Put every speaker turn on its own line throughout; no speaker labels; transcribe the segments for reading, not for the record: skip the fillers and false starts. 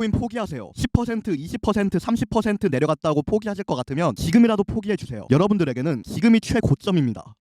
비트코인 포기하세요. 10%, 20%, 30% 내려갔다고 포기하실 것 같으면 지금이라도 포기해주세요. 여러분들에게는 지금이 최고점입니다.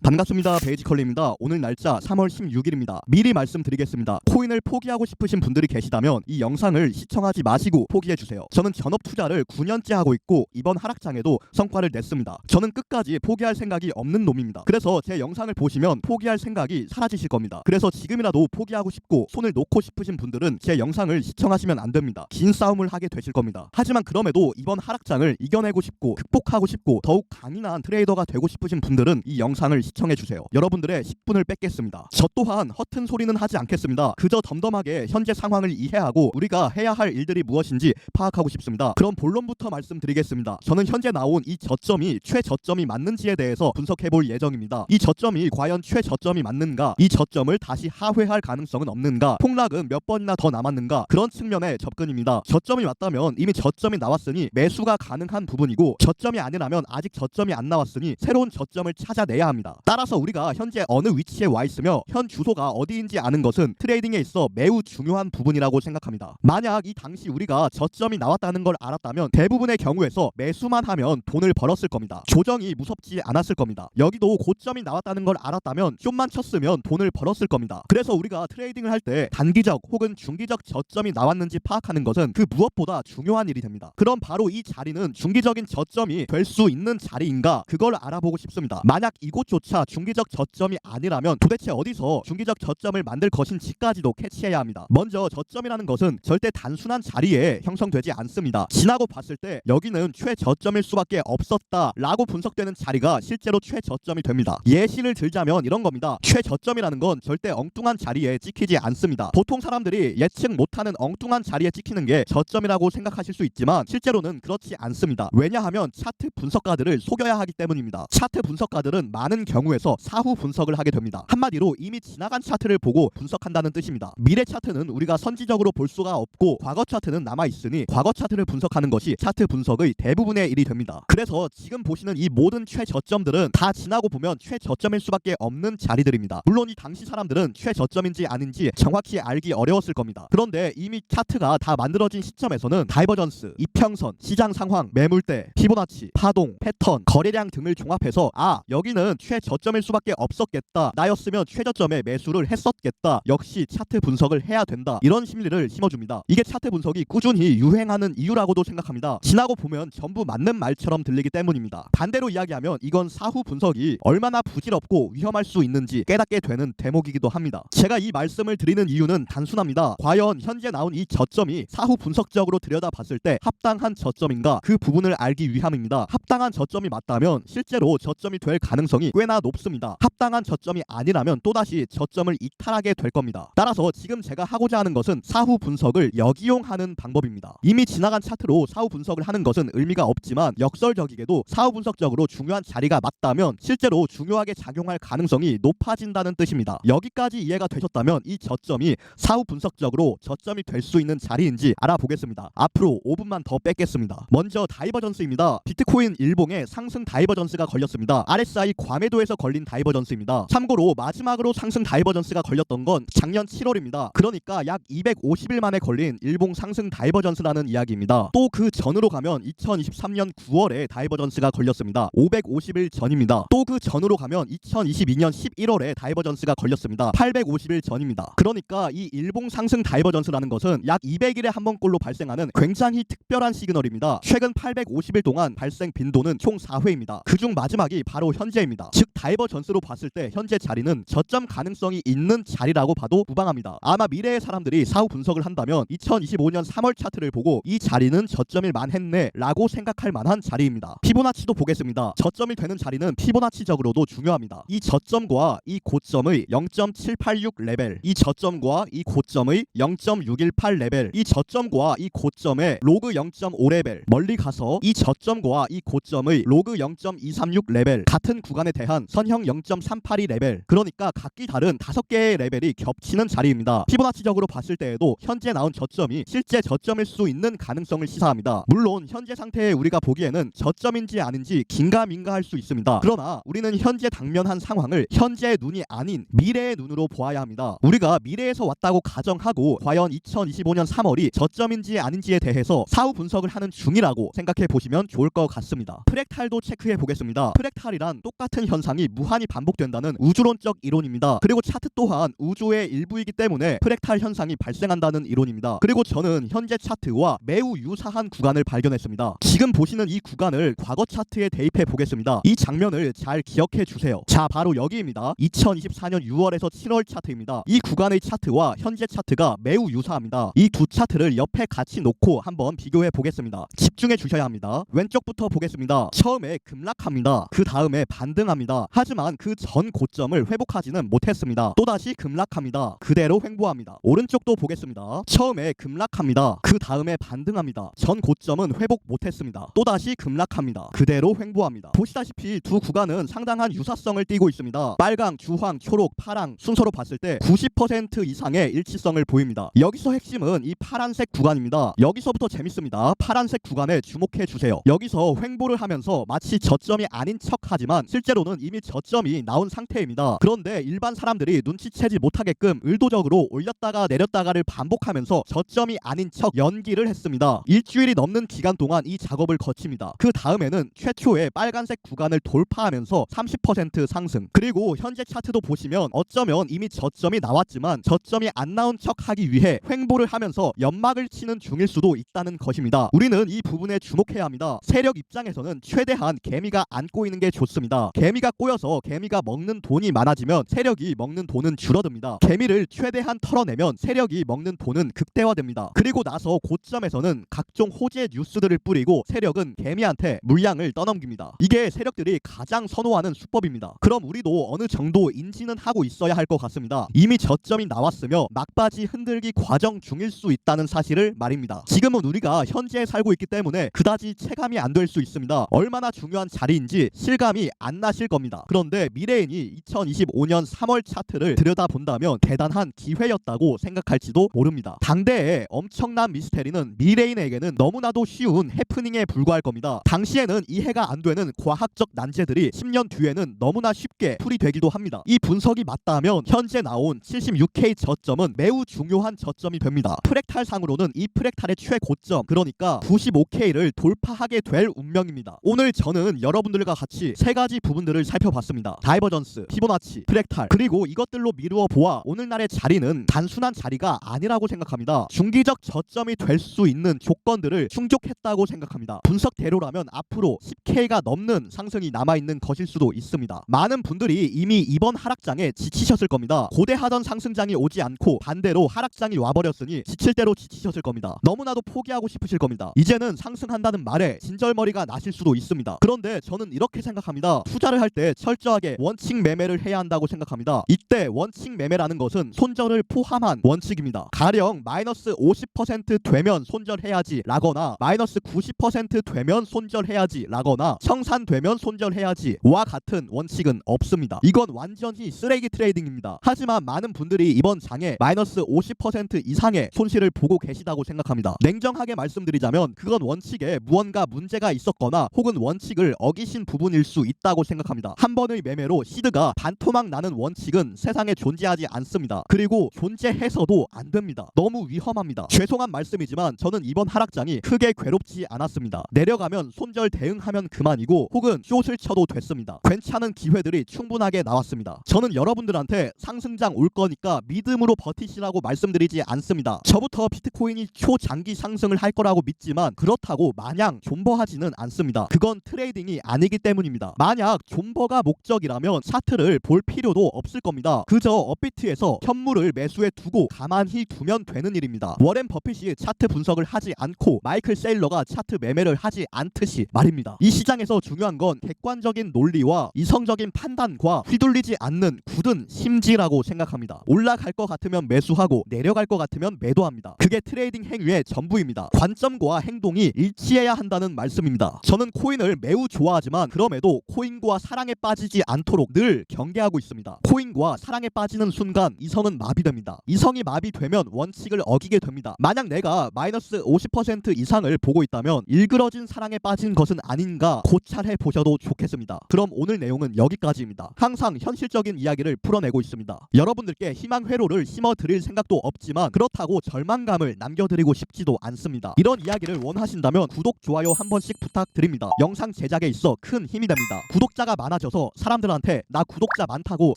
반갑습니다. 베이지컬리입니다. 오늘 날짜 3월 16일입니다. 미리 말씀드리겠습니다. 코인을 포기하고 싶으신 분들이 계시다면 이 영상을 시청하지 마시고 포기해주세요. 저는 전업 투자를 9년째 하고 있고 이번 하락장에도 성과를 냈습니다. 저는 끝까지 포기할 생각이 없는 놈입니다. 그래서 제 영상을 보시면 포기할 생각이 사라지실 겁니다. 그래서 지금이라도 포기하고 싶고 손을 놓고 싶으신 분들은 제 영상을 시청하시면 안 됩니다. 긴 싸움을 하게 되실 겁니다. 하지만 그럼에도 이번 하락장을 이겨내고 싶고 극복하고 싶고 더욱 강인한 트레이더가 되고 싶으신 분들은 이 영상을 시청해주세요. 여러분들의 10분을 뺏겠습니다. 저 또한 허튼 소리는 하지 않겠습니다. 그저 덤덤하게 현재 상황을 이해하고 우리가 해야 할 일들이 무엇인지 파악하고 싶습니다. 그럼 본론부터 말씀드리겠습니다. 저는 현재 나온 이 저점이 최저점이 맞는지에 대해서 분석해볼 예정입니다. 이 저점이 과연 최저점이 맞는가? 이 저점을 다시 하회할 가능성은 없는가? 폭락은 몇 번이나 더 남았는가? 그런 측면의 접근입니다. 저점이 맞다면 이미 저점이 나왔으니 매수가 가능한 부분이고 저점이 아니라면 아직 저점이 안 나왔으니 새로운 저점을 찾아내야 합니다. 따라서 우리가 현재 어느 위치에 와 있으며 현 주소가 어디인지 아는 것은 트레이딩에 있어 매우 중요한 부분이라고 생각합니다. 만약 이 당시 우리가 저점이 나왔다는 걸 알았다면 대부분의 경우에서 매수만 하면 돈을 벌었을 겁니다. 조정이 무섭지 않았을 겁니다. 여기도 고점이 나왔다는 걸 알았다면 좀만 쳤으면 돈을 벌었을 겁니다. 그래서 우리가 트레이딩을 할 때 단기적 혹은 중기적 저점이 나왔는지 파악하는 것은 그 무엇보다 중요한 일이 됩니다. 그럼 바로 이 자리는 중기적인 저점이 될 수 있는 자리인가? 그걸 알아보고 싶습니다. 만약 이곳조차 중기적 저점이 아니라면 도대체 어디서 중기적 저점을 만들 것인지까지도 캐치해야 합니다. 먼저 저점이라는 것은 절대 단순한 자리에 형성되지 않습니다. 지나고 봤을 때 여기는 최저점일 수밖에 없었다라고 분석되는 자리가 실제로 최저점이 됩니다. 예시를 들자면 이런 겁니다. 최저점이라는 건 절대 엉뚱한 자리에 찍히지 않습니다. 보통 사람들이 예측 못하는 엉뚱한 자리에 찍히는 게 저점이라고 생각하실 수 있지만 실제로는 그렇지 않습니다. 왜냐하면 차트 분석가들을 속여야 하기 때문입니다. 차트 분석가들은 많은 경우에서 사후 분석을 하게 됩니다. 한마디로 이미 지나간 차트를 보고 분석한다는 뜻입니다. 미래 차트는 우리가 선지적으로 볼 수가 없고 과거 차트는 남아있으니 과거 차트를 분석하는 것이 차트 분석의 대부분의 일이 됩니다. 그래서 지금 보시는 이 모든 최저점들은 다 지나고 보면 최저점일 수밖에 없는 자리들입니다. 물론 이 당시 사람들은 최저점인지 아닌지 정확히 알기 어려웠을 겁니다. 그런데 이미 차트가 다 만들어진 시점에서는 다이버전스, 이평선, 시장 상황, 매물대, 피보나치, 파동, 패턴, 거래량 등을 종합해서 여기는 최저점일 수밖에 없었겠다. 나였으면 최저점에 매수를 했었겠다. 역시 차트 분석을 해야 된다. 이런 심리를 심어줍니다. 이게 차트 분석이 꾸준히 유행하는 이유라고도 생각합니다. 지나고 보면 전부 맞는 말처럼 들리기 때문입니다. 반대로 이야기하면 이건 사후 분석이 얼마나 부질없고 위험할 수 있는지 깨닫게 되는 대목이기도 합니다. 제가 이 말씀을 드리는 이유는 단순합니다. 과연 현재 나온 이 저점이 사후 분석적으로 들여다봤을 때 합당한 저점인가? 그 부분을 알기 위함입니다. 합당한 저점이 맞다면 실제로 저점이 될 가능성이 꽤나 높습니다. 합당한 저점이 아니라면 또다시 저점을 이탈하게 될 겁니다. 따라서 지금 제가 하고자 하는 것은 사후 분석을 역이용하는 방법입니다. 이미 지나간 차트로 사후 분석을 하는 것은 의미가 없지만 역설적이게도 사후 분석적으로 중요한 자리가 맞다면 실제로 중요하게 작용할 가능성이 높아진다는 뜻입니다. 여기까지 이해가 되셨다면 이 저점이 사후 분석적으로 저점이 될 수 있는 자리인지 알아보겠습니다. 앞으로 5분만 더 뺏겠습니다. 먼저 다이버전스입니다. 비트코인 일봉에 상승 다이버전스가 걸렸습니다. RSI 과매도에서 걸린 다이버전스입니다. 참고로 마지막으로 상승 다이버전스가 걸렸던 건 작년 7월입니다. 그러니까 약 250일 만에 걸린 일봉 상승 다이버전스라는 이야기입니다. 또 그 전으로 가면 2023년 9월에 다이버전스가 걸렸습니다. 550일 전입니다. 또 그 전으로 가면 2022년 11월에 다이버전스가 걸렸습니다. 850일 전입니다. 그러니까 이 일봉 상승 다이버전스라는 것은 약 200일에 한 번꼴로 발생하는 굉장히 특별한 시그널입니다. 최근 850일 동안 발생 빈도는 총 4회입니다. 그중 마지막이 바로 현재입니다. 즉 다이버전스로 봤을 때 현재 자리는 저점 가능성이 있는 자리라고 봐도 무방합니다. 아마 미래의 사람들이 사후 분석을 한다면 2025년 3월 차트를 보고 이 자리는 저점일 만했네 라고 생각할 만한 자리입니다. 피보나치도 보겠습니다. 저점이 되는 자리는 피보나치적으로도 중요합니다. 이 저점과 이 고점의 0.786 레벨, 이 저점과 이 고점의 0.618 레벨, 이 저점과 이 고점의 로그 0.5 레벨, 멀리 가서 이 저점과 이 고점의 로그 0.236 레벨 같은 구간에 대한 동안 선형 0.382 레벨, 그러니까 각기 다른 5개의 레벨이 겹치는 자리입니다. 피보나치적으로 봤을 때에도 현재 나온 저점이 실제 저점일 수 있는 가능성을 시사합니다. 물론 현재 상태에 우리가 보기에는 저점인지 아닌지 긴가민가할 수 있습니다. 그러나 우리는 현재 당면한 상황을 현재의 눈이 아닌 미래의 눈으로 보아야 합니다. 우리가 미래에서 왔다고 가정하고 과연 2025년 3월이 저점인지 아닌지에 대해서 사후 분석을 하는 중이라고 생각해 보시면 좋을 것 같습니다. 프랙탈도 체크해 보겠습니다. 프랙탈이란 똑같은 현상이 무한히 반복된다는 우주론적 이론입니다. 그리고 차트 또한 우주의 일부이기 때문에 프랙탈 현상이 발생한다는 이론입니다. 그리고 저는 현재 차트와 매우 유사한 구간을 발견했습니다. 지금 보시는 이 구간을 과거 차트에 대입해 보겠습니다. 이 장면을 잘 기억해 주세요. 자, 바로 여기입니다. 2024년 6월에서 7월 차트입니다. 이 구간의 차트와 현재 차트가 매우 유사합니다. 이 두 차트를 옆에 같이 놓고 한번 비교해 보겠습니다. 집중해 주셔야 합니다. 왼쪽부터 보겠습니다. 처음에 급락합니다. 그 다음에 반등합니다. 하지만 그 전 고점을 회복하지는 못했습니다. 또다시 급락합니다. 그대로 횡보합니다. 오른쪽도 보겠습니다. 처음에 급락합니다. 그 다음에 반등합니다. 전 고점은 회복 못했습니다. 또다시 급락합니다. 그대로 횡보합니다. 보시다시피 두 구간은 상당한 유사성을 띠고 있습니다. 빨강, 주황, 초록, 파랑 순서로 봤을 때 90% 이상의 일치성을 보입니다. 여기서 핵심은 이 파란색 구간입니다. 여기서부터 재밌습니다. 파란색 구간에 주목해 주세요. 여기서 횡보를 하면서 마치 저점이 아닌 척하지만 실제로는 이미 저점이 나온 상태입니다. 그런데 일반 사람들이 눈치채지 못하게끔 의도적으로 올렸다가 내렸다가를 반복하면서 저점이 아닌 척 연기를 했습니다. 일주일이 넘는 기간 동안 이 작업을 거칩니다. 그 다음에는 최초의 빨간색 구간을 돌파하면서 30% 상승, 그리고 현재 차트도 보시면 어쩌면 이미 저점이 나왔지만 저점이 안 나온 척하기 위해 횡보를 하면서 연막을 치는 중일 수도 있다는 것입니다. 우리는 이 부분에 주목해야 합니다. 세력 입장에서는 최대한 개미가 안 꼬이는 게 좋습니다. 개미가 꼬여서 개미가 먹는 돈이 많아지면 세력이 먹는 돈은 줄어듭니다. 개미를 최대한 털어내면 세력이 먹는 돈은 극대화됩니다. 그리고 나서 고점에서는 각종 호재 뉴스들을 뿌리고 세력은 개미한테 물량을 떠넘깁니다. 이게 세력들이 가장 선호하는 수법입니다. 그럼 우리도 어느 정도 인지는 하고 있어야 할 것 같습니다. 이미 저점이 나왔으며 막바지 흔들기 과정 중일 수 있다는 사실을 말입니다. 지금은 우리가 현재에 살고 있기 때문에 그다지 체감이 안 될 수 있습니다. 얼마나 중요한 자리인지 실감이 안 나실 겁니다. 그런데 미래인이 2025년 3월 차트를 들여다본다면 대단한 기회였다고 생각할지도 모릅니다. 당대의 엄청난 미스테리는 미래인에게는 너무나도 쉬운 해프닝에 불과할 겁니다. 당시에는 이해가 안 되는 과학적 난제들이 10년 뒤에는 너무나 쉽게 풀이되기도 합니다. 이 분석이 맞다면 현재 나온 76K 저점은 매우 중요한 저점이 됩니다. 프랙탈상으로는 이 프랙탈의 최고점, 그러니까 95K를 돌파하게 될 운명입니다. 오늘 저는 여러분들과 같이 세 가지 부분들을 살펴봤습니다. 다이버전스, 피보나치, 프랙탈, 그리고 이것들로 미루어 보아 오늘날의 자리는 단순한 자리가 아니라고 생각합니다. 중기적 저점이 될 수 있는 조건들을 충족했다고 생각합니다. 분석대로라면 앞으로 10K가 넘는 상승이 남아있는 것일 수도 있습니다. 많은 분들이 이미 이번 하락장에 지치셨을 겁니다. 고대하던 상승장이 오지 않고 반대로 하락장이 와버렸으니 지칠 대로 지치셨을 겁니다. 너무나도 포기하고 싶으실 겁니다. 이제는 상승한다는 말에 진절머리가 나실 수도 있습니다. 그런데 저는 이렇게 생각합니다. 투자를 할 때 철저하게 원칙 매매를 해야 한다고 생각합니다. 이때 원칙 매매라는 것은 손절을 포함한 원칙입니다. 가령 마이너스 50% 되면 손절해야지 라거나 마이너스 90% 되면 손절해야지 라거나 청산되면 손절해야지 와 같은 원칙은 없습니다. 이건 완전히 쓰레기 트레이딩입니다. 하지만 많은 분들이 이번 장에 마이너스 50% 이상의 손실을 보고 계시다고 생각합니다. 냉정하게 말씀드리자면 그건 원칙에 무언가 문제가 있었거나 혹은 원칙을 어기신 부분일 수 있다고 생각합니다. 한 번의 매매로 시드가 반토막 나는 원칙은 세상에 존재하지 않습니다. 그리고 존재해서도 안 됩니다. 너무 위험합니다. 죄송한 말씀이지만 저는 이번 하락장이 크게 괴롭지 않았습니다. 내려가면 손절 대응하면 그만이고 혹은 숏을 쳐도 됐습니다. 괜찮은 기회들이 충분하게 나왔습니다. 저는 여러분들한테 상승장 올 거니까 믿음으로 버티시라고 말씀드리지 않습니다. 저부터 비트코인이 초장기 상승을 할 거라고 믿지만 그렇다고 마냥 존버하지는 않습니다. 그건 트레이딩이 아니기 때문입니다. 만약 존버가 목적이라면 차트를 볼 필요도 없을 겁니다. 그저 업비트에서 현물을 매수해 두고 가만히 두면 되는 일입니다. 워렌 버핏이 차트 분석을 하지 않고 마이클 세일러가 차트 매매를 하지 않듯이 말입니다. 이 시장에서 중요한 건 객관적인 논리와 이성적인 판단과 휘둘리지 않는 굳은 심지라고 생각합니다. 올라갈 것 같으면 매수하고 내려갈 것 같으면 매도합니다. 그게 트레이딩 행위의 전부입니다. 관점과 행동이 일치해야 한다는 말씀입니다. 저는 코인을 매우 좋아하지만 그럼에도 코인과 사랑의 사랑에 빠지지 않도록 늘 경계하고 있습니다. 코인과 사랑에 빠지는 순간 이성은 마비됩니다. 이성이 마비되면 원칙을 어기게 됩니다. 만약 내가 마이너스 50% 이상을 보고 있다면 일그러진 사랑에 빠진 것은 아닌가 고찰해 보셔도 좋겠습니다. 그럼 오늘 내용은 여기까지입니다. 항상 현실적인 이야기를 풀어내고 있습니다. 여러분들께 희망 회로를 심어드릴 생각도 없지만 그렇다고 절망감을 남겨드리고 싶지도 않습니다. 이런 이야기를 원하신다면 구독, 좋아요 한 번씩 부탁드립니다. 영상 제작에 있어 큰 힘이 됩니다. 구독자가 많아져서 사람들한테 나 구독자 많다고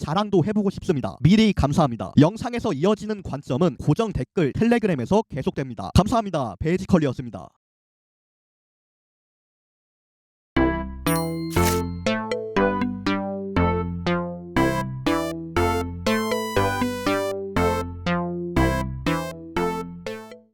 자랑도 해보고 싶습니다. 미리 감사합니다. 영상에서 이어지는 관점은 고정 댓글 텔레그램에서 계속됩니다. 감사합니다. 베이지컬리였습니다.